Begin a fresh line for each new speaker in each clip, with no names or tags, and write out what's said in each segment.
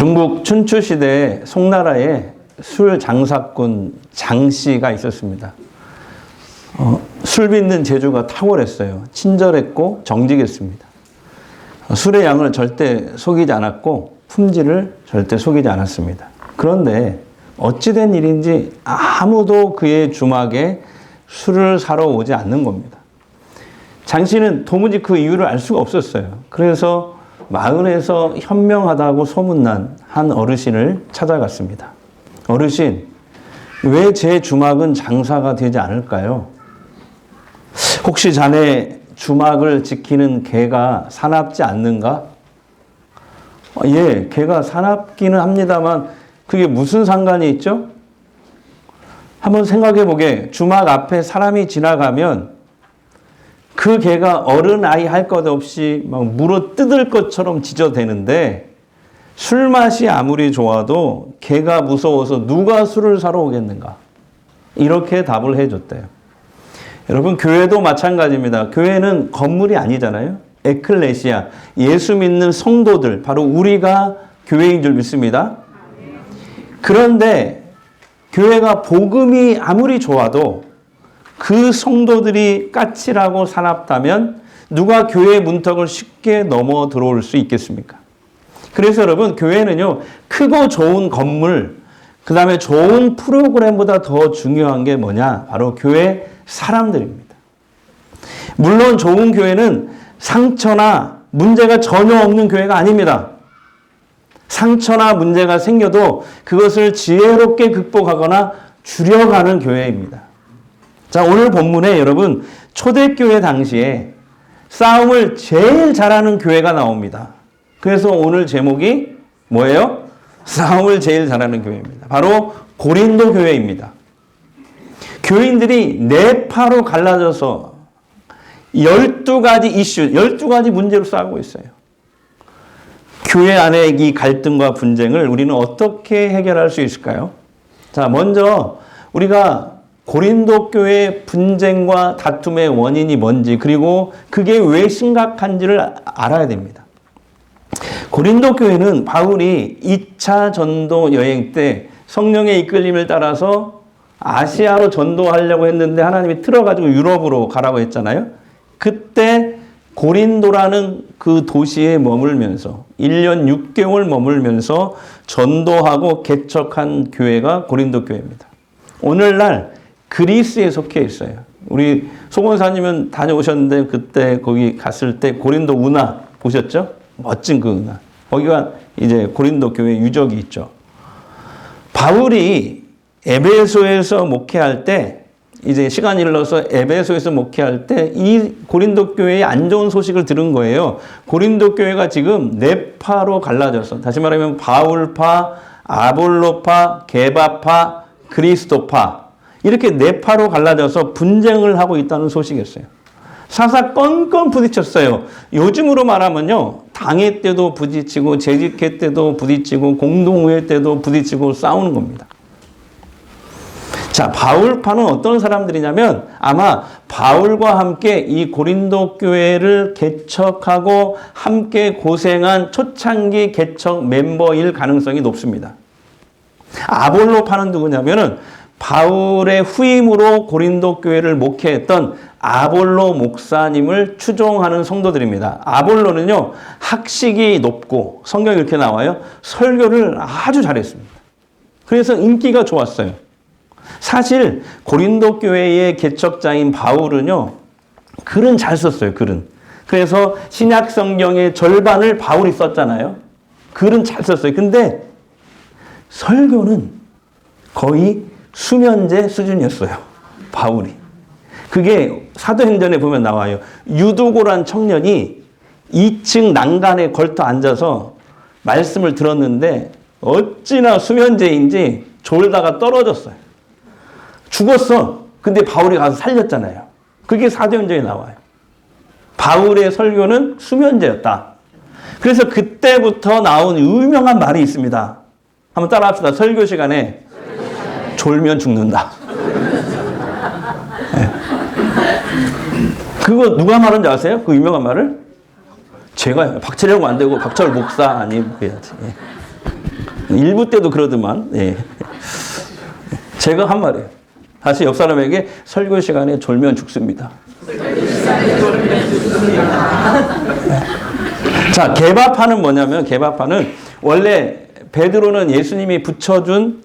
중국 춘추시대에 송나라에 술 장사꾼 장씨가 있었습니다. 술 빚는 재주가 탁월했어요. 친절했고 정직했습니다. 술의 양을 절대 속이지 않았고 품질을 절대 속이지 않았습니다. 그런데 어찌된 일인지 아무도 그의 주막에 술을 사러 오지 않는 겁니다. 장씨는 도무지 그 이유를 알 수가 없었어요. 그래서 마을에서 현명하다고 소문난 한 어르신을 찾아갔습니다. 어르신, 왜 제 주막은 장사가 되지 않을까요? 혹시 자네 주막을 지키는 개가 사납지 않는가? 예, 개가 사납기는 합니다만 그게 무슨 상관이 있죠? 한번 생각해 보게. 주막 앞에 사람이 지나가면 그 개가 어른아이 할 것 없이 막 물어 뜯을 것처럼 짖어대는데 술맛이 아무리 좋아도 개가 무서워서 누가 술을 사러 오겠는가? 이렇게 답을 해줬대요. 여러분, 교회도 마찬가지입니다. 교회는 건물이 아니잖아요. 에클레시아, 예수 믿는 성도들, 바로 우리가 교회인 줄 믿습니다. 그런데 교회가 복음이 아무리 좋아도 그 성도들이 까칠하고 사납다면 누가 교회 문턱을 쉽게 넘어 들어올 수 있겠습니까? 그래서 여러분, 교회는요, 크고 좋은 건물, 그 다음에 좋은 프로그램보다 더 중요한 게 뭐냐? 바로 교회 사람들입니다. 물론 좋은 교회는 상처나 문제가 전혀 없는 교회가 아닙니다. 상처나 문제가 생겨도 그것을 지혜롭게 극복하거나 줄여가는 교회입니다. 자, 오늘 본문에 여러분, 초대교회 당시에 싸움을 제일 잘하는 교회가 나옵니다. 그래서 오늘 제목이 뭐예요? 싸움을 제일 잘하는 교회입니다. 바로 고린도 교회입니다. 교인들이 네 파로 갈라져서 12가지 이슈, 12가지 문제로 싸우고 있어요. 교회 안의 이 갈등과 분쟁을 우리는 어떻게 해결할 수 있을까요? 자, 먼저 우리가 고린도 교회의 분쟁과 다툼의 원인이 뭔지, 그리고 그게 왜 심각한지를 알아야 됩니다. 고린도 교회는 바울이 2차 전도 여행 때 성령의 이끌림을 따라서 아시아로 전도하려고 했는데 하나님이 틀어가지고 유럽으로 가라고 했잖아요. 그때 고린도라는 그 도시에 머물면서 1년 6개월 머물면서 전도하고 개척한 교회가 고린도 교회입니다. 오늘날 그리스에 속해 있어요. 우리 소권사님은 다녀오셨는데 그때 거기 갔을 때 고린도 운하 보셨죠? 멋진 그 운하. 거기가 이제 고린도 교회 유적이 있죠. 바울이 에베소에서 목회할 때, 이제 시간이 흘러서 에베소에서 목회할 때 이 고린도 교회의 안 좋은 소식을 들은 거예요. 고린도 교회가 지금 네 파로 갈라져서, 다시 말하면 바울파, 아볼로파, 게바파, 그리스도파, 이렇게 네 파로 갈라져서 분쟁을 하고 있다는 소식이었어요. 사사건건 부딪혔어요. 요즘으로 말하면요, 당회 때도 부딪히고 재직회 때도 부딪히고 공동회 때도 부딪히고 싸우는 겁니다. 자, 바울파는 어떤 사람들이냐면 아마 바울과 함께 이 고린도 교회를 개척하고 함께 고생한 초창기 개척 멤버일 가능성이 높습니다. 아볼로파는 누구냐면은 바울의 후임으로 고린도 교회를 목회했던 아볼로 목사님을 추종하는 성도들입니다. 아볼로는요, 학식이 높고, 성경에 이렇게 나와요, 설교를 아주 잘했습니다. 그래서 인기가 좋았어요. 사실 고린도 교회의 개척자인 바울은요, 글은 잘 썼어요, 글은. 그래서 신약 성경의 절반을 바울이 썼잖아요. 글은 잘 썼어요. 근데 설교는 거의 수면제 수준이었어요, 바울이. 그게 사도행전에 보면 나와요. 유두고란 청년이 2층 난간에 걸터 앉아서 말씀을 들었는데 어찌나 수면제인지 졸다가 떨어졌어요. 죽었어. 근데 바울이 가서 살렸잖아요. 그게 사도행전에 나와요. 바울의 설교는 수면제였다. 그래서 그때부터 나온 유명한 말이 있습니다. 한번 따라 합시다. 설교 시간에 졸면 죽는다. 네. 그거 누가 말한지 아세요? 그 유명한 말을? 제가요. 박철영 안 되고 박철 목사 아니면 해야지. 일부 때도 그러더만. 예. 제가 한 말이에요. 다시 옆 사람에게 설교 시간에 졸면 죽습니다. 자, 개바파는 뭐냐면 개바파는 원래 베드로는 예수님이 붙여준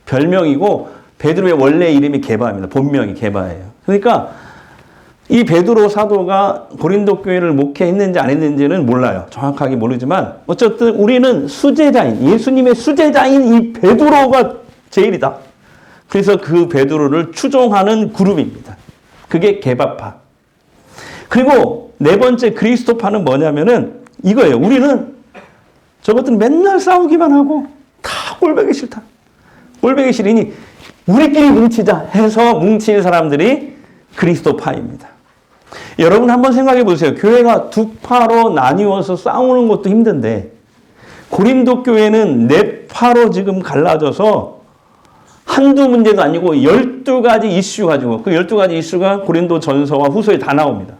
별명이고 베드로의 원래 이름이 게바입니다. 본명이 게바예요. 그러니까 이 베드로 사도가 고린도 교회를 목회했는지 안 했는지는 몰라요. 정확하게 모르지만 어쨌든 우리는 수제자인 예수님의 수제자인 이 베드로가 제일이다. 그래서 그 베드로를 추종하는 그룹입니다. 그게 게바파. 그리고 네 번째 그리스도파는 뭐냐면은 이거예요. 우리는 저것들은 맨날 싸우기만 하고 다 꼴보기 싫다. 꼴보기 싫으니 우리끼리 뭉치자 해서 뭉친 사람들이 그리스도파입니다. 여러분 한번 생각해 보세요. 교회가 두 파로 나뉘어서 싸우는 것도 힘든데 고린도 교회는 네 파로 지금 갈라져서 한두 문제도 아니고 12가지 이슈 가지고 그 12가지 이슈가 고린도 전서와 후서에 다 나옵니다.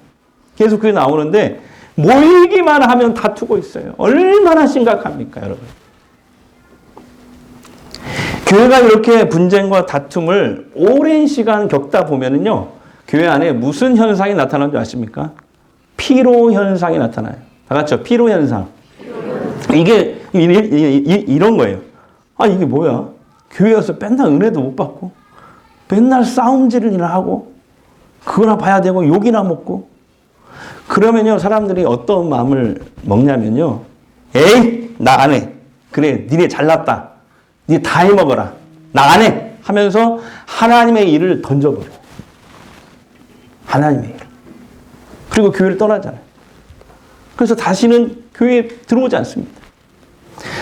계속 그게 나오는데 모이기만 하면 다투고 있어요. 얼마나 심각합니까, 여러분? 교회가 이렇게 분쟁과 다툼을 오랜 시간 겪다 보면은요, 교회 안에 무슨 현상이 나타나는 줄 아십니까? 피로 현상이 나타나요. 다 같이요, 피로 현상. 이게 이런 거예요. 아, 이게 뭐야? 교회에서 맨날 은혜도 못 받고, 맨날 싸움질이나 하고, 그거나 봐야 되고, 욕이나 먹고, 그러면요, 사람들이 어떤 마음을 먹냐면요, 에이, 나 안 해. 그래, 니네 잘났다. 니 다 해먹어라. 나 안 해. 하면서 하나님의 일을 던져버려요. 하나님의 일. 그리고 교회를 떠나잖아요. 그래서 다시는 교회에 들어오지 않습니다.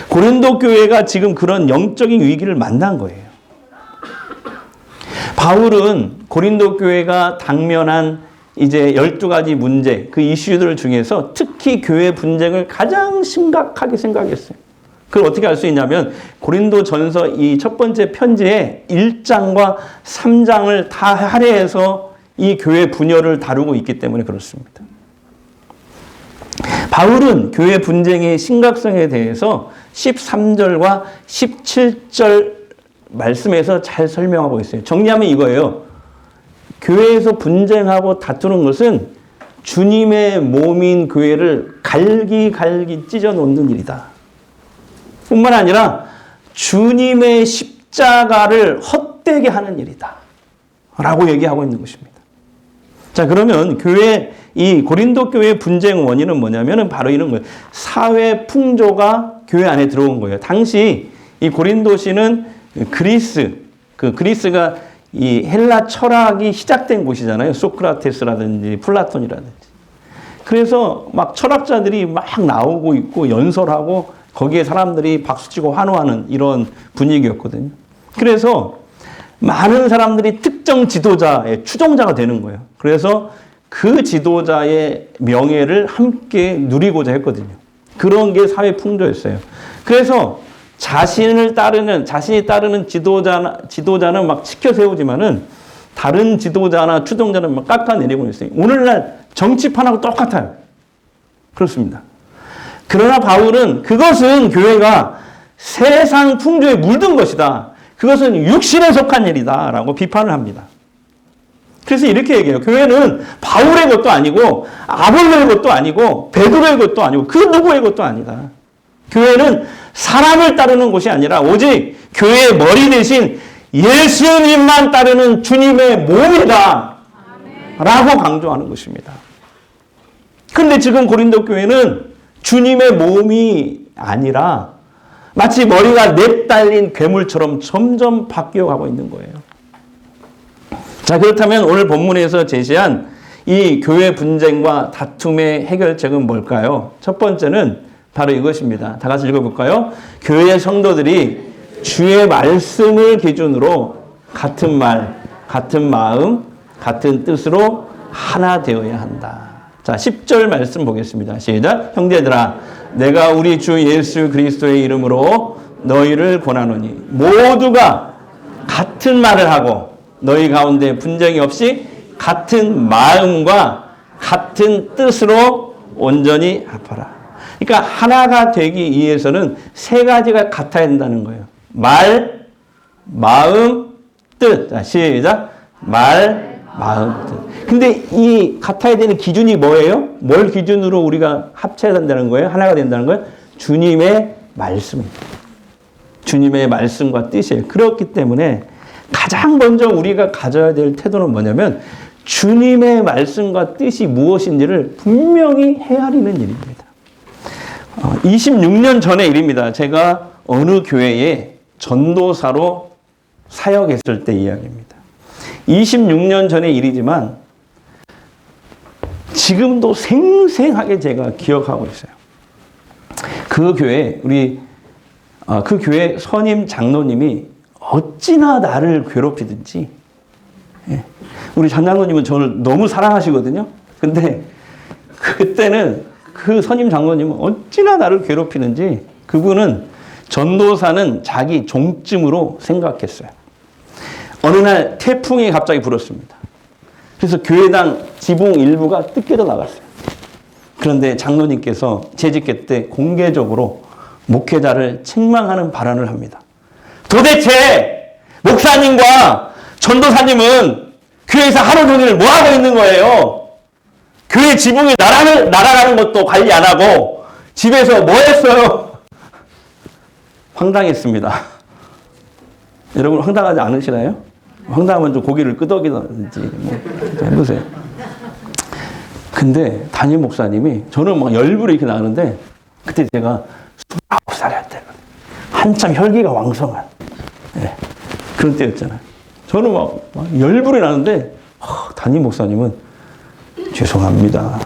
고린도 교회가 지금 그런 영적인 위기를 만난 거예요. 바울은 고린도 교회가 당면한 이제 12가지 문제, 그 이슈들 중에서 특히 교회 분쟁을 가장 심각하게 생각했어요. 그걸 어떻게 알 수 있냐면 고린도 전서 이 첫 번째 편지에 1장과 3장을 다 할애해서 이 교회 분열을 다루고 있기 때문에 그렇습니다. 바울은 교회 분쟁의 심각성에 대해서 13절과 17절 말씀에서 잘 설명하고 있어요. 정리하면 이거예요. 교회에서 분쟁하고 다투는 것은 주님의 몸인 교회를 갈기갈기 찢어놓는 일이다. 뿐만 아니라 주님의 십자가를 헛되게 하는 일이다. 라고 얘기하고 있는 것입니다. 자, 그러면 이 고린도 교회의 분쟁 원인은 뭐냐면은 바로 이런 거예요. 사회 풍조가 교회 안에 들어온 거예요. 당시 이 고린도시는 그리스가 이 헬라 철학이 시작된 곳이잖아요. 소크라테스라든지 플라톤이라든지. 그래서 막 철학자들이 막 나오고 있고 연설하고 거기에 사람들이 박수치고 환호하는 이런 분위기였거든요. 그래서 많은 사람들이 특정 지도자의 추종자가 되는 거예요. 그래서 그 지도자의 명예를 함께 누리고자 했거든요. 그런 게 사회 풍조였어요. 그래서 자신이 따르는 지도자는 막 치켜 세우지만은 다른 지도자나 추종자는 막 깎아내리고 있어요. 오늘날 정치판하고 똑같아요. 그렇습니다. 그러나 바울은 그것은 교회가 세상 풍조에 물든 것이다. 그것은 육신에 속한 일이다. 라고 비판을 합니다. 그래서 이렇게 얘기해요. 교회는 바울의 것도 아니고 아볼로의 것도 아니고 베드로의 것도 아니고 그 누구의 것도 아니다. 교회는 사람을 따르는 곳이 아니라 오직 교회의 머리 대신 예수님만 따르는 주님의 몸이다. 라고 강조하는 것입니다. 그런데 지금 고린도 교회는 주님의 몸이 아니라 마치 머리가 내달린 괴물처럼 점점 바뀌어가고 있는 거예요. 자, 그렇다면 오늘 본문에서 제시한 이 교회 분쟁과 다툼의 해결책은 뭘까요? 첫 번째는 바로 이것입니다. 다 같이 읽어볼까요? 교회 성도들이 주의 말씀을 기준으로 같은 말, 같은 마음, 같은 뜻으로 하나 되어야 한다. 자, 10절 말씀 보겠습니다. 시작. 형제들아, 내가 우리 주 예수 그리스도의 이름으로 너희를 권하노니 모두가 같은 말을 하고 너희 가운데 분쟁이 없이 같은 마음과 같은 뜻으로 온전히 합하라. 그러니까 하나가 되기 위해서는 세 가지가 같아야 된다는 거예요. 말, 마음, 뜻. 자, 시작. 말, 마음, 뜻. 근데 이 같아야 되는 기준이 뭐예요? 뭘 기준으로 우리가 합쳐야 된다는 거예요? 하나가 된다는 거예요? 주님의 말씀입니다. 주님의 말씀과 뜻이에요. 그렇기 때문에 가장 먼저 우리가 가져야 될 태도는 뭐냐면 주님의 말씀과 뜻이 무엇인지를 분명히 헤아리는 일입니다. 26년 전의 일입니다. 제가 어느 교회에 전도사로 사역했을 때 이야기입니다. 26년 전의 일이지만 지금도 생생하게 제가 기억하고 있어요. 그 교회 그 교회 선임 장로님이 어찌나 나를 괴롭히든지, 우리 장로님은 저를 너무 사랑하시거든요. 근데 그때는 그 선임 장로님은 어찌나 나를 괴롭히는지 그분은 전도사는 자기 종쯤으로 생각했어요. 어느 날 태풍이 갑자기 불었습니다. 그래서 교회당 지붕 일부가 뜯겨져 나갔어요. 그런데 장로님께서 재직회 때 공개적으로 목회자를 책망하는 발언을 합니다. 도대체 목사님과 전도사님은 교회에서 하루 종일 뭐 하고 있는 거예요? 교회 지붕이 날아가는 것도 관리 안 하고 집에서 뭐 했어요? 황당했습니다. 여러분 황당하지 않으시나요? 황당하면 좀 고개를 끄덕이든지 뭐 해보세요. 근데 담임 목사님이 저는 막 열불이 이렇게 나는데 그때 제가 29살이었대요. 한참 혈기가 왕성한 그런 때였잖아요. 저는 막 열불이 나는데 담임 목사님은 죄송합니다.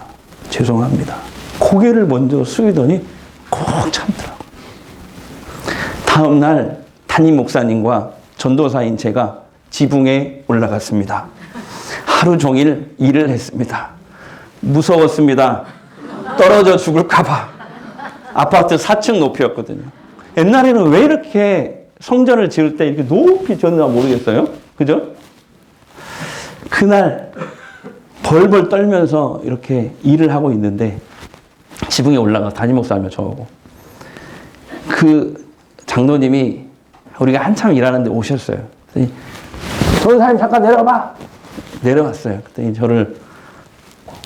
고개를 먼저 숙이더니 꼭 참더라고요. 다음 날 담임 목사님과 전도사인 제가 지붕에 올라갔습니다. 하루 종일 일을 했습니다. 무서웠습니다. 떨어져 죽을까봐. 아파트 4층 높이였거든요. 옛날에는 왜 이렇게 성전을 지을 때 이렇게 높이 지었나 모르겠어요. 그죠? 그날 벌벌 떨면서 이렇게 일을 하고 있는데 지붕에 올라가 담임 목사님과 저하고 그 장로님이 우리가 한참 일하는데 오셨어요. 그랬더니 전도사님 잠깐 내려봐. 내려왔어요. 그랬더니 저를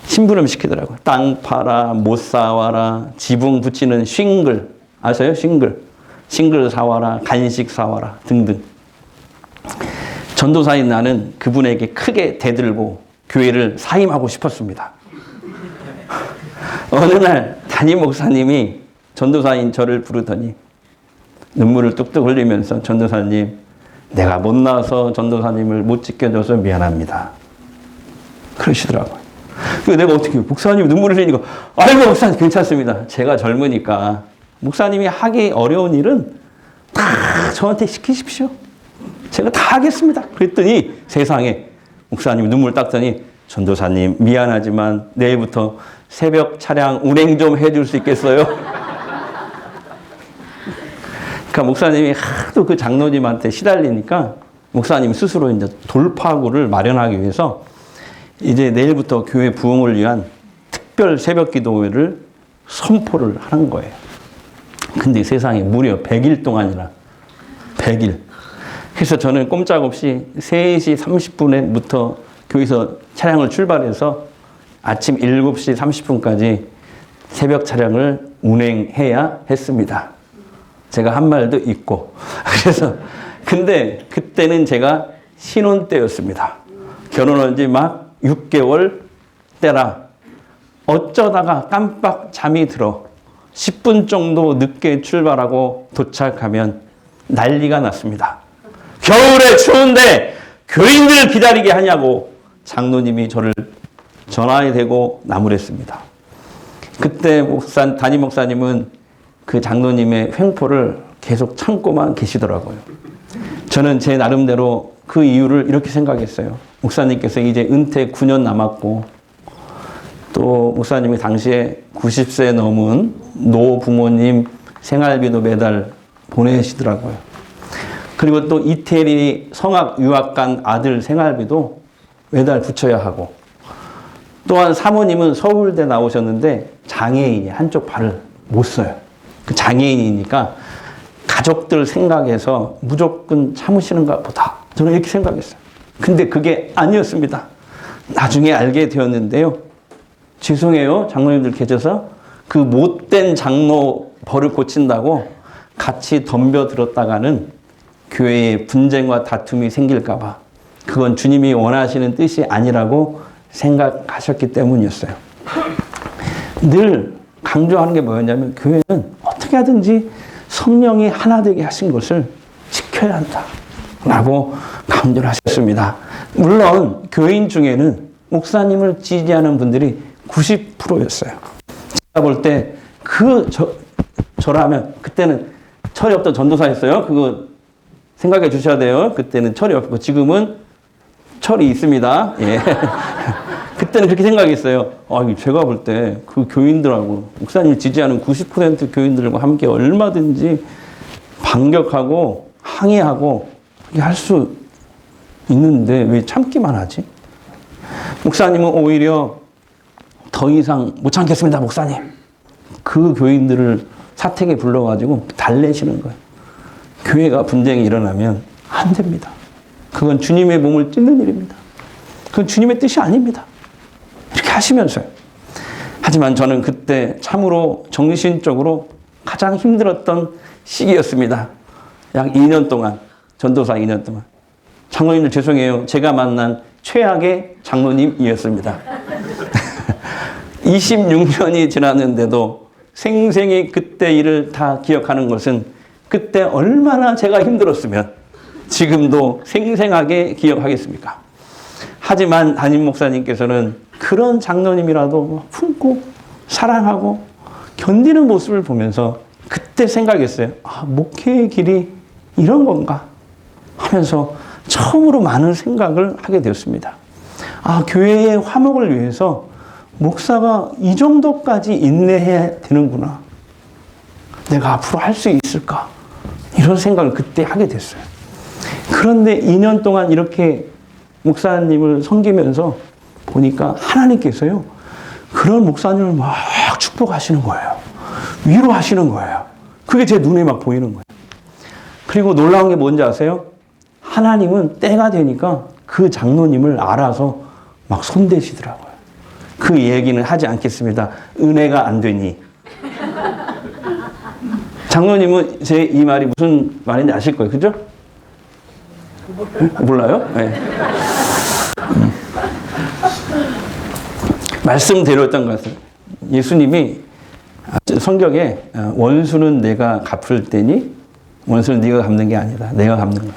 심부름 시키더라고요. 땅 파라, 못 사와라, 지붕 붙이는 싱글 아세요? 싱글 사와라, 간식 사와라 등등. 전도사인 나는 그분에게 크게 대들고 교회를 사임하고 싶었습니다. 어느 날 담임 목사님이 전도사인 저를 부르더니 눈물을 뚝뚝 흘리면서 전도사님, 내가 못 나와서 전도사님을 못 지켜줘서 미안합니다. 그러시더라고요. 그래서 내가 어떻게 목사님이 눈물을 흘리니까 아이고 목사님 괜찮습니다. 제가 젊으니까 목사님이 하기 어려운 일은 다 저한테 시키십시오. 제가 다 하겠습니다. 그랬더니 세상에 목사님이 눈물 닦더니 전도사님 미안하지만 내일부터 새벽 차량 운행 좀 해줄 수 있겠어요? 그러니까 목사님이 하도 그 장로님한테 시달리니까 목사님 스스로 이제 돌파구를 마련하기 위해서 이제 내일부터 교회 부흥을 위한 특별 새벽 기도회를 선포를 하는 거예요. 근데 세상에 무려 100일 동안이나 100일. 그래서 저는 꼼짝없이 3시 30분부터 교회에서 차량을 출발해서 아침 7시 30분까지 새벽 차량을 운행해야 했습니다. 제가 한 말도 있고. 그래서 근데 그때는 제가 신혼 때였습니다. 결혼한 지 막 6개월 때라 어쩌다가 깜빡 잠이 들어 10분 정도 늦게 출발하고 도착하면 난리가 났습니다. 겨울에 추운데 교인들을 기다리게 하냐고 장로님이 저를 전화에 대고 나무랬습니다. 그때 담임 목사님은 그 장로님의 횡포를 계속 참고만 계시더라고요. 저는 제 나름대로 그 이유를 이렇게 생각했어요. 목사님께서 이제 은퇴 9년 남았고 또 목사님이 당시에 90세 넘은 노부모님 생활비도 매달 보내시더라고요. 그리고 또 이태리 성악 유학 간 아들 생활비도 매달 붙여야 하고 또한 사모님은 서울대 나오셨는데 장애인이 한쪽 발을 못 써요. 그 장애인이니까 가족들 생각해서 무조건 참으시는가 보다. 저는 이렇게 생각했어요. 근데 그게 아니었습니다. 나중에 알게 되었는데요. 죄송해요. 장로님들 계셔서 그 못된 장로 버릇 고친다고 같이 덤벼들었다가는 교회에 분쟁과 다툼이 생길까봐 그건 주님이 원하시는 뜻이 아니라고 생각하셨기 때문이었어요. 늘 강조하는 게 뭐였냐면 교회는 어떻게 하든지 성령이 하나 되게 하신 것을 지켜야 한다 라고 강조를 하셨습니다. 물론 교인 중에는 목사님을 지지하는 분들이 90%였어요. 제가 볼 때 저라면 그때는 철이 없던 전도사였어요. 그거 생각해 주셔야 돼요. 그때는 철이 없고 지금은 철이 있습니다. 예. 그때는 그렇게 생각했어요. 제가 볼 때 그 교인들하고 목사님 지지하는 90% 교인들과 함께 얼마든지 반격하고 항의하고 할 수 있는데 왜 참기만 하지? 목사님은 오히려 더 이상 못 참겠습니다, 목사님. 그 교인들을 사택에 불러가지고 달래시는 거예요. 교회가 분쟁이 일어나면 안 됩니다. 그건 주님의 몸을 찢는 일입니다. 그건 주님의 뜻이 아닙니다. 이렇게 하시면서요. 하지만 저는 그때 참으로 정신적으로 가장 힘들었던 시기였습니다. 약 2년 동안, 전도사 2년 동안. 장로님들 죄송해요. 제가 만난 최악의 장로님이었습니다. 26년이 지났는데도 생생히 그때 일을 다 기억하는 것은 그때 얼마나 제가 힘들었으면 지금도 생생하게 기억하겠습니까? 하지만 담임 목사님께서는 그런 장로님이라도 품고 사랑하고 견디는 모습을 보면서 그때 생각했어요. 목회의 길이 이런 건가? 하면서 처음으로 많은 생각을 하게 되었습니다. 교회의 화목을 위해서 목사가 이 정도까지 인내해야 되는구나. 내가 앞으로 할 수 있을까? 이런 생각을 그때 하게 됐어요. 그런데 2년 동안 이렇게 목사님을 섬기면서 보니까 하나님께서요, 그런 목사님을 막 축복하시는 거예요. 위로하시는 거예요. 그게 제 눈에 막 보이는 거예요. 그리고 놀라운 게 뭔지 아세요? 하나님은 때가 되니까 그 장로님을 알아서 막 손대시더라고요. 그 얘기는 하지 않겠습니다. 은혜가 안 되니. 장로님은 제 이 말이 무슨 말인지 아실 거예요. 그죠? 몰라요? 네. 말씀드렸던 것 같아요. 예수님이 성경에 원수는 내가 갚을 때니 원수는 네가 갚는 게 아니다. 내가 갚는 거야.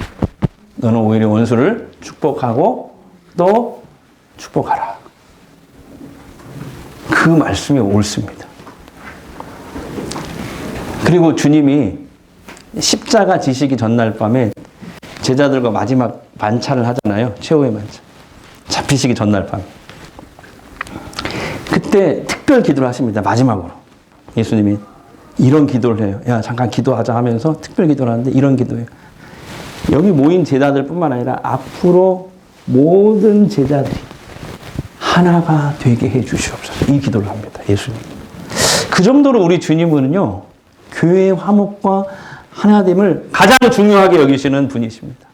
너는 오히려 원수를 축복하고 또 축복하라. 그 말씀이 옳습니다. 그리고 주님이 십자가 지시기 전날 밤에 제자들과 마지막 만찬을 하잖아요. 최후의 만찬. 잡히시기 전날 밤에. 그때 특별 기도를 하십니다. 마지막으로. 예수님이 이런 기도를 해요. 야, 잠깐 기도하자 하면서 특별 기도를 하는데 이런 기도예요. 여기 모인 제자들 뿐만 아니라 앞으로 모든 제자들이 하나가 되게 해 주시옵소서. 이 기도를 합니다. 예수님. 그 정도로 우리 주님은요, 교회의 화목과 하나됨을 가장 중요하게 여기시는 분이십니다.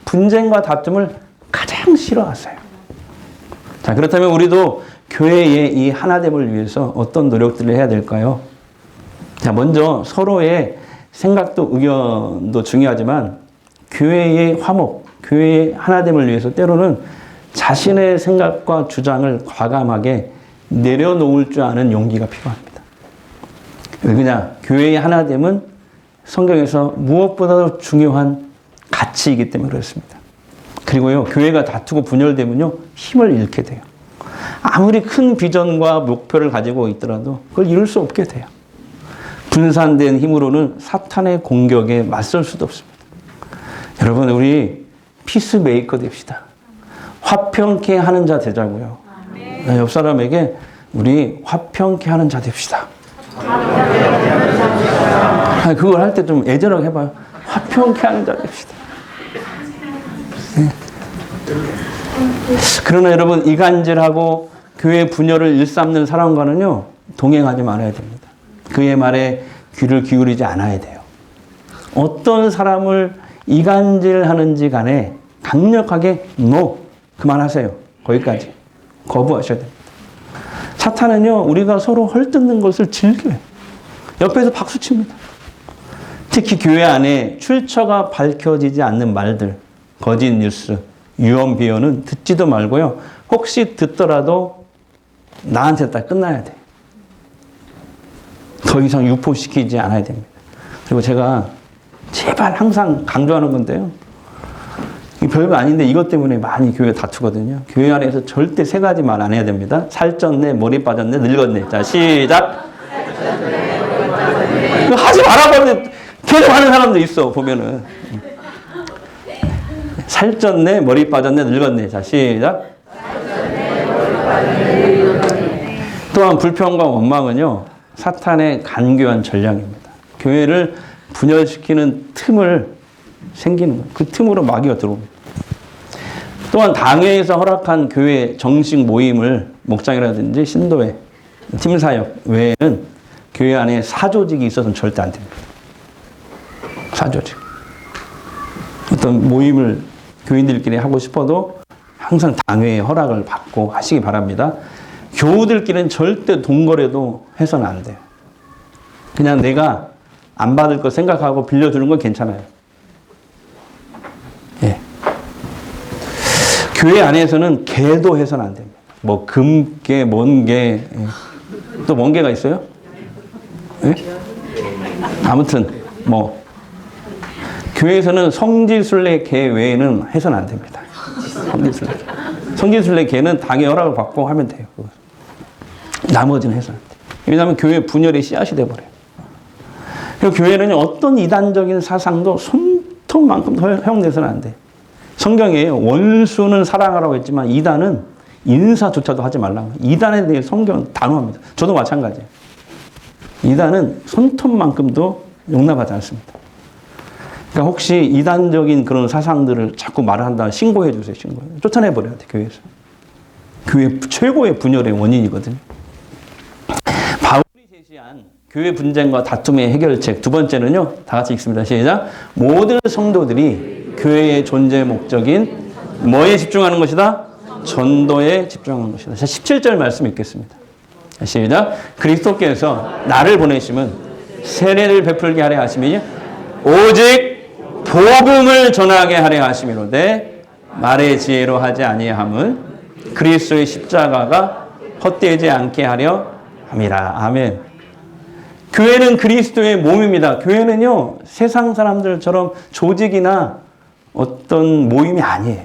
분쟁과 다툼을 가장 싫어하세요. 자, 그렇다면 우리도 교회의 이 하나됨을 위해서 어떤 노력들을 해야 될까요? 자, 먼저 서로의 생각도 의견도 중요하지만 교회의 화목, 교회의 하나됨을 위해서 때로는 자신의 생각과 주장을 과감하게 내려놓을 줄 아는 용기가 필요합니다. 왜냐? 교회의 하나됨은 성경에서 무엇보다도 중요한 가치이기 때문에 그렇습니다. 그리고요, 교회가 다투고 분열되면요, 힘을 잃게 돼요. 아무리 큰 비전과 목표를 가지고 있더라도 그걸 이룰 수 없게 돼요. 분산된 힘으로는 사탄의 공격에 맞설 수도 없습니다. 여러분, 우리 피스메이커 됩시다. 화평케 하는 자 되자고요. 옆 사람에게 우리 화평케 하는 자 됩시다. 그걸 할 때 좀 애절하게 해봐요. 화평케 하는 자 됩시다. 네. 그러나 여러분, 이간질하고 교회 분열을 일삼는 사람과는요, 동행하지 말아야 됩니다. 그의 말에 귀를 기울이지 않아야 돼요. 어떤 사람을 이간질하는지 간에 강력하게 no, 그만하세요. 거기까지 거부하셔야 됩니다. 사탄은요, 우리가 서로 헐뜯는 것을 즐겨요. 옆에서 박수칩니다. 특히 교회 안에 출처가 밝혀지지 않는 말들, 거짓 뉴스, 유언 비어는 듣지도 말고요. 혹시 듣더라도 나한테 딱 끝나야 돼. 더 이상 유포시키지 않아야 됩니다. 그리고 제가 제발 항상 강조하는 건데요. 별거 아닌데 이것 때문에 많이 교회 다투거든요. 교회 안에서 절대 세 가지 말 안 해야 됩니다. 살쪘네, 머리 빠졌네, 늙었네. 자, 시작. 하지 말아버리면 계속 하는 사람도 있어, 보면은. 살쪘네, 머리 빠졌네, 늙었네. 자, 시작. 또한 불평과 원망은요, 사탄의 간교한 전략입니다. 교회를 분열시키는 틈을 생기는 거예요. 그 틈으로 마귀가 들어옵니다. 또한 당회에서 허락한 교회 정식 모임을 목장이라든지 신도회, 팀사역 외에는 교회 안에 사조직이 있어서는 절대 안 됩니다. 사조직. 어떤 모임을 교인들끼리 하고 싶어도 항상 당회의 허락을 받고 하시기 바랍니다. 교우들끼리는 절대 동거래도 해서는 안 돼요. 그냥 내가 안 받을 거 생각하고 빌려주는 건 괜찮아요. 예. 교회 안에서는 개도 해서는 안 됩니다. 뭐 금개, 먼개, 예. 또 뭔 개가 있어요? 예? 아무튼 뭐 교회에서는 성지순례 개 외에는 해서는 안 됩니다. 성지순례 개는 당의 허락을 받고 하면 돼요. 나머지는 해서는 안 돼요. 왜냐하면 교회 분열의 씨앗이 돼버려요. 교회는 어떤 이단적인 사상도 손톱만큼 허용돼서는 안 돼. 성경에 원수는 사랑하라고 했지만 이단은 인사조차도 하지 말라고. 이단에 대해 성경은 단호합니다. 저도 마찬가지예요. 이단은 손톱만큼도 용납하지 않습니다. 그러니까 혹시 이단적인 그런 사상들을 자꾸 말을 한다 신고해 주세요. 신고해. 쫓아내버려야 돼, 교회에서. 교회 최고의 분열의 원인이거든요. 바울이 제시한 교회 분쟁과 다툼의 해결책 두 번째는요. 다 같이 읽습니다. 시작. 모든 성도들이 교회의 존재 목적인 뭐에 집중하는 것이다? 전도에 집중하는 것이다. 자, 17절 말씀 읽겠습니다. 시작. 그리스도께서 나를 보내심은 세례를 베풀게 하려 하심이니 오직 복음을 전하게 하려 하심이로되 말의 지혜로 하지 아니함은 그리스도의 십자가가 헛되지 않게 하려 함이라. 아멘. 교회는 그리스도의 몸입니다. 교회는요, 세상 사람들처럼 조직이나 어떤 모임이 아니에요.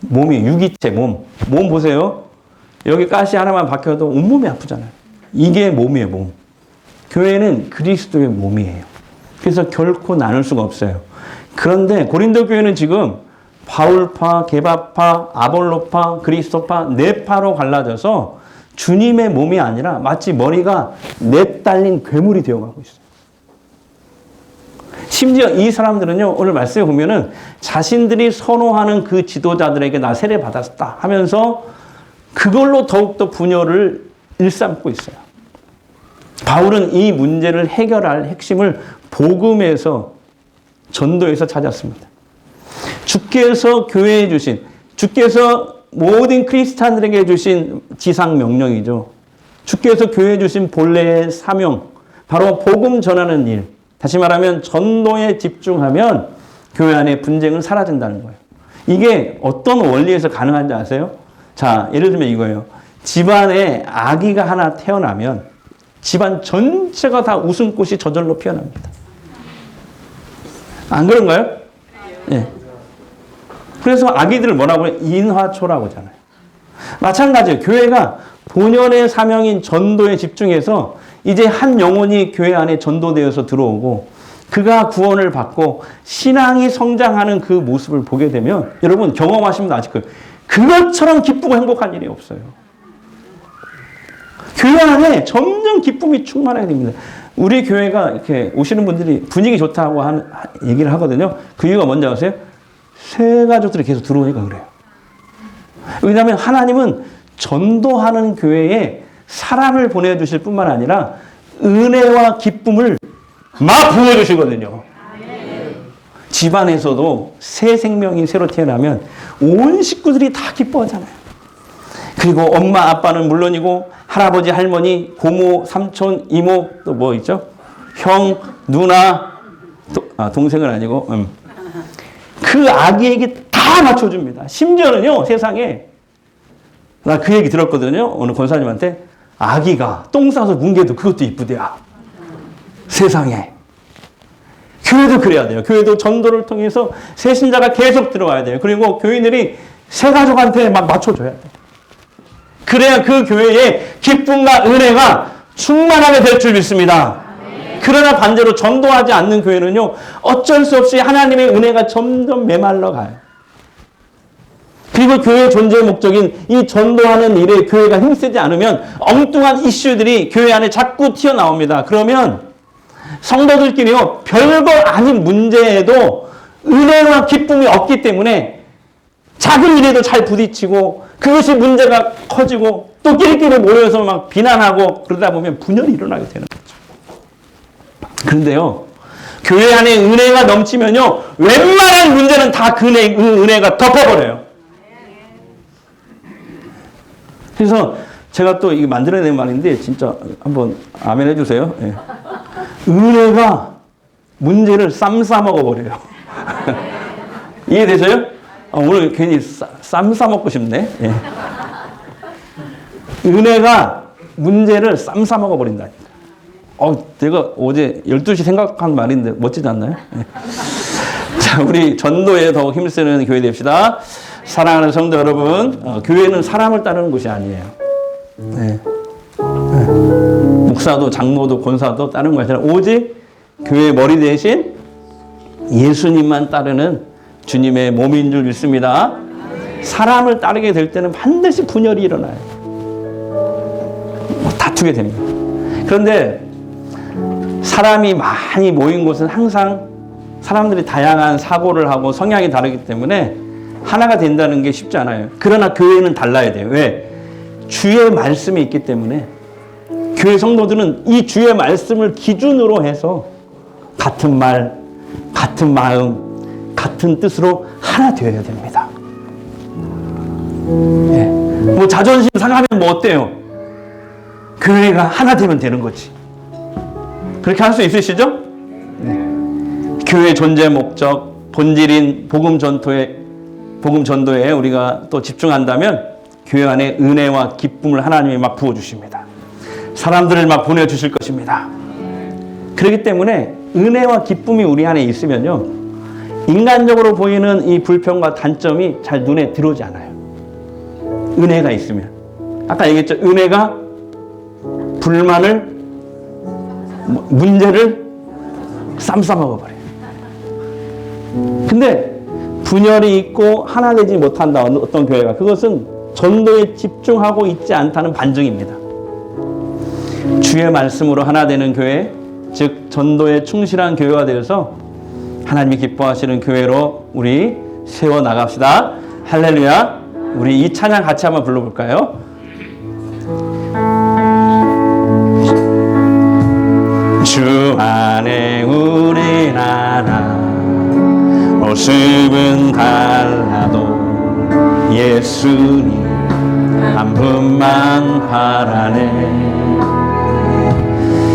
몸이 유기체, 몸. 몸 보세요. 여기 가시 하나만 박혀도 온몸이 아프잖아요. 이게 몸이에요, 몸. 교회는 그리스도의 몸이에요. 그래서 결코 나눌 수가 없어요. 그런데 고린도 교회는 지금 바울파, 게바파, 아볼로파, 그리스도파 네 파로 갈라져서 주님의 몸이 아니라 마치 머리가 넷 달린 괴물이 되어가고 있어요. 심지어 이 사람들은요, 오늘 말씀에 보면은 자신들이 선호하는 그 지도자들에게 나 세례 받았다 하면서 그걸로 더욱더 분열을 일삼고 있어요. 바울은 이 문제를 해결할 핵심을 복음에서, 전도에서 찾았습니다. 주께서 교회에 주신, 주께서 모든 크리스찬들에게 주신 지상 명령이죠. 주께서 교회에 주신 본래의 사명, 바로 복음 전하는 일. 다시 말하면 전도에 집중하면 교회 안에 분쟁은 사라진다는 거예요. 이게 어떤 원리에서 가능한지 아세요? 자, 예를 들면 이거예요. 집안에 아기가 하나 태어나면 집안 전체가 다 웃음꽃이 저절로 피어납니다. 안 그런가요? 예. 그래서 아기들을 뭐라고 해요? 인화초라고 하잖아요. 마찬가지예요. 교회가 본연의 사명인 전도에 집중해서 이제 한 영혼이 교회 안에 전도되어서 들어오고 그가 구원을 받고 신앙이 성장하는 그 모습을 보게 되면 여러분 경험하시면 아실 거예요. 그것처럼 기쁘고 행복한 일이 없어요. 교회 안에 점점 기쁨이 충만하게 됩니다. 우리 교회가 이렇게 오시는 분들이 분위기 좋다고 얘기를 하거든요. 그 이유가 뭔지 아세요? 새 가족들이 계속 들어오니까 그래요. 왜냐하면 하나님은 전도하는 교회에 사람을 보내주실 뿐만 아니라 은혜와 기쁨을 막 부어주시거든요. 집안에서도 새 생명이 새로 태어나면 온 식구들이 다 기뻐하잖아요. 그리고 엄마, 아빠는 물론이고 할아버지, 할머니, 고모, 삼촌, 이모, 또 뭐 있죠? 형, 누나, 동생은 아니고 그 아기에게 다 맞춰줍니다. 심지어는요, 세상에 나 그 얘기 들었거든요. 어느 권사님한테 아기가 똥 싸서 뭉개도 그것도 이쁘대요. 세상에. 교회도 그래야 돼요. 교회도 전도를 통해서 새 신자가 계속 들어와야 돼요. 그리고 교인들이 새 가족한테 막 맞춰줘야 돼요. 그래야 그 교회에 기쁨과 은혜가 충만하게 될 줄 믿습니다. 그러나 반대로 전도하지 않는 교회는요, 어쩔 수 없이 하나님의 은혜가 점점 메말라 가요. 그리고 교회의 존재의 목적인 이 전도하는 일에 교회가 힘쓰지 않으면 엉뚱한 이슈들이 교회 안에 자꾸 튀어나옵니다. 그러면 성도들끼리요, 별거 아닌 문제에도 은혜와 기쁨이 없기 때문에 작은 일에도 잘 부딪히고 그것이 문제가 커지고 또 끼리끼리 모여서 막 비난하고 그러다 보면 분열이 일어나게 되는 거죠. 그런데요, 교회 안에 은혜가 넘치면요, 웬만한 문제는 다 그 은혜가 덮어버려요. 그래서 제가 또 이게 만들어낸 말인데 진짜 한번 아멘 해주세요. 예. 은혜가 문제를 쌈 싸먹어버려요. 이해되세요? 오늘 괜히 쌈 싸먹고 싶네. 예. 은혜가 문제를 쌈 싸먹어버린다니까. 내가 어제 12시 생각한 말인데 멋지지 않나요? 예. 자, 우리 전도에 더욱 힘쓰는 교회 됩시다. 사랑하는 성도 여러분, 교회는 사람을 따르는 곳이 아니에요. 네. 목사도 장로도 권사도 따르는 것이 아니라 오직 교회의 머리 대신 예수님만 따르는 주님의 몸인 줄 믿습니다. 사람을 따르게 될 때는 반드시 분열이 일어나요. 다투게 됩니다. 그런데 사람이 많이 모인 곳은 항상 사람들이 다양한 사고를 하고 성향이 다르기 때문에 하나가 된다는 게 쉽지 않아요. 그러나 교회는 달라야 돼요. 왜? 주의 말씀이 있기 때문에 교회 성도들은 이 주의 말씀을 기준으로 해서 같은 말, 같은 마음, 같은 뜻으로 하나 되어야 됩니다. 예. 뭐 자존심 상하면 뭐 어때요? 교회가 하나 되면 되는 거지. 그렇게 할 수 있으시죠? 네. 교회 존재 목적, 본질인 복음 전도에 우리가 또 집중한다면 교회 안에 은혜와 기쁨을 하나님이 막 부어주십니다. 사람들을 막 보내주실 것입니다. 그렇기 때문에 은혜와 기쁨이 우리 안에 있으면요, 인간적으로 보이는 이 불평과 단점이 잘 눈에 들어오지 않아요. 은혜가 있으면. 아까 얘기했죠. 은혜가 불만을, 문제를 쌈 싸먹어버려요. 근데 분열이 있고 하나 되지 못한다, 어떤 교회가. 그것은 전도에 집중하고 있지 않다는 반증입니다. 주의 말씀으로 하나 되는 교회, 즉 전도에 충실한 교회가 되어서 하나님이 기뻐하시는 교회로 우리 세워나갑시다. 할렐루야. 우리 이 찬양 같이 한번 불러볼까요? 주 안에 우리 나라 모습은 달라도 예수님 한 분만 바라네.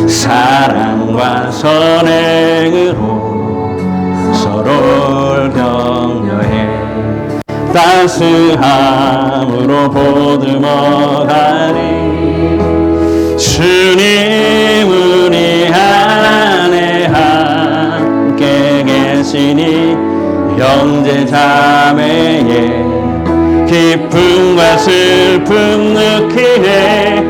사랑과 선행으로 서로를 격려해 따스함으로 보듬어가니 주님 우리 안에 함께 계시니 형제 자매의 기쁨과 슬픔 느끼네.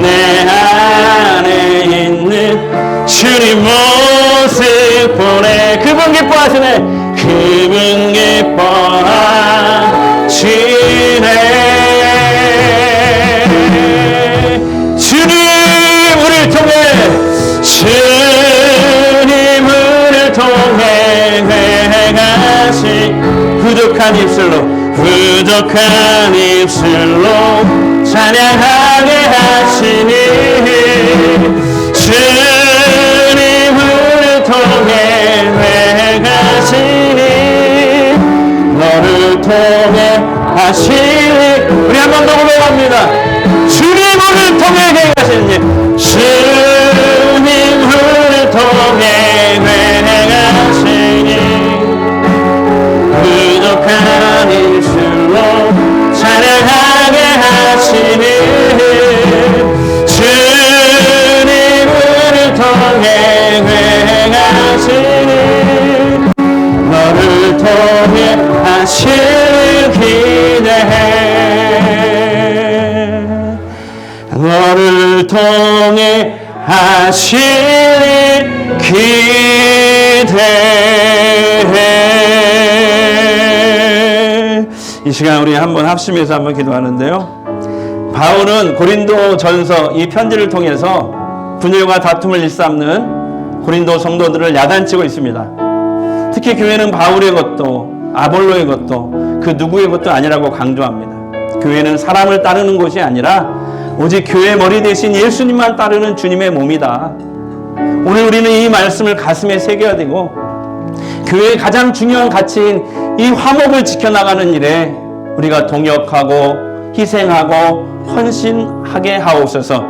내 안에 있는 주님 모습 보내. 그분 기뻐하시네. 그분 기뻐하시네. 주님 우리를 통해, 주님 우리를 통해 행하시 부족한 입술로 찬양하게 하시니 하시니. 우리 한 번 더 고백합니다. 주님을 통해 행하시니. 주님을 통해 행하시니. 부족한 일수록 찬양하게 하시니. 주님을 통해 행하시니. 너를 통해 하실 기대해. 너를 통해 하실 기대해. 이 시간 우리 한번 합심해서 한번 기도하는데요. 바울은 고린도전서 이 편지를 통해서 분열과 다툼을 일삼는 고린도 성도들을 야단치고 있습니다. 특히 교회는 바울의 것도 아볼로의 것도 그 누구의 것도 아니라고 강조합니다. 교회는 사람을 따르는 곳이 아니라 오직 교회 머리 대신 예수님만 따르는 주님의 몸이다. 오늘 우리는 이 말씀을 가슴에 새겨야 되고 교회의 가장 중요한 가치인 이 화목을 지켜나가는 일에 우리가 동역하고 희생하고 헌신하게 하옵소서.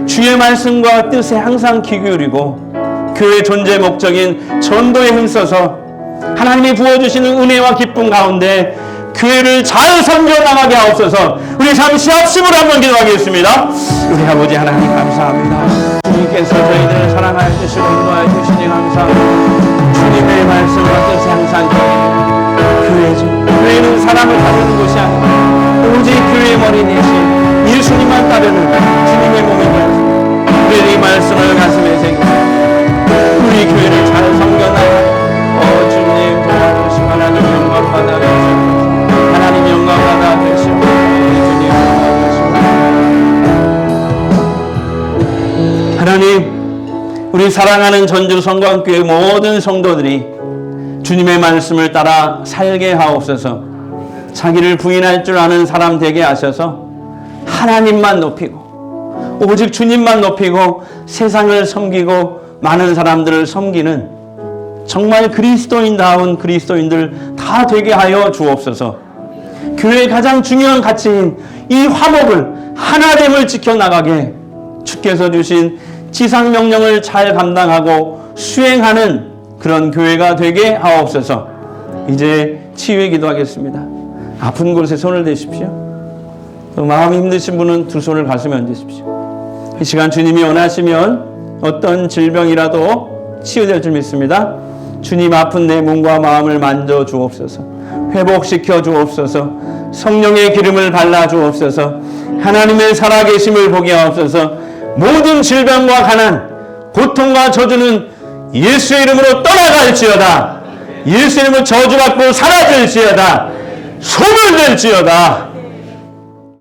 주의 말씀과 뜻에 항상 귀 기울이고 교회의 존재 목적인 전도에 힘써서 하나님이 부어주시는 은혜와 기쁨 가운데 교회를 잘 섬겨나가게 하옵소서. 우리 잠시 합심으로 한번 기도하겠습니다. 우리 아버지 하나님 감사합니다. 주님께서 저희들을 사랑하여 주시고 인도하여 주시니 감사합니다. 주님의 말씀과 뜻에 항상 교회죠. 교회는 사람을 따르는 곳이 아니라 오직 교회의 머리 대신 예수님만 따르는 주님의 몸이며 우리 이 말씀을 가슴에 새기고 우리 교회를 잘 섬겨나가요. 주님 도와주시고 하나님 영광 받아주시고 하나님 영광 받아주시고 주님 받아주시고 하나님, 우리 사랑하는 전주 성광교회 모든 성도들이 주님의 말씀을 따라 살게 하옵소서. 자기를 부인할 줄 아는 사람 되게 하셔서 하나님만 높이고 오직 주님만 높이고 세상을 섬기고 많은 사람들을 섬기는 정말 그리스도인다운 그리스도인들 다 되게 하여 주옵소서. 교회의 가장 중요한 가치인 이 화목을 하나됨을 지켜나가게 주께서 주신 지상명령을 잘 감당하고 수행하는 그런 교회가 되게 하옵소서. 이제 치유의 기도하겠습니다. 아픈 곳에 손을 대십시오. 또 마음이 힘드신 분은 두 손을 가슴에 얹으십시오. 이 시간 주님이 원하시면 어떤 질병이라도 치유될 줄 믿습니다. 주님, 아픈 내 몸과 마음을 만져 주옵소서. 회복시켜 주옵소서. 성령의 기름을 발라 주옵소서. 하나님의 살아계심을 보게 하옵소서. 모든 질병과 가난, 고통과 저주는 예수의 이름으로 떠나갈지어다. 예수의 이름으로 저주받고 사라질지어다. 소멸될지어다.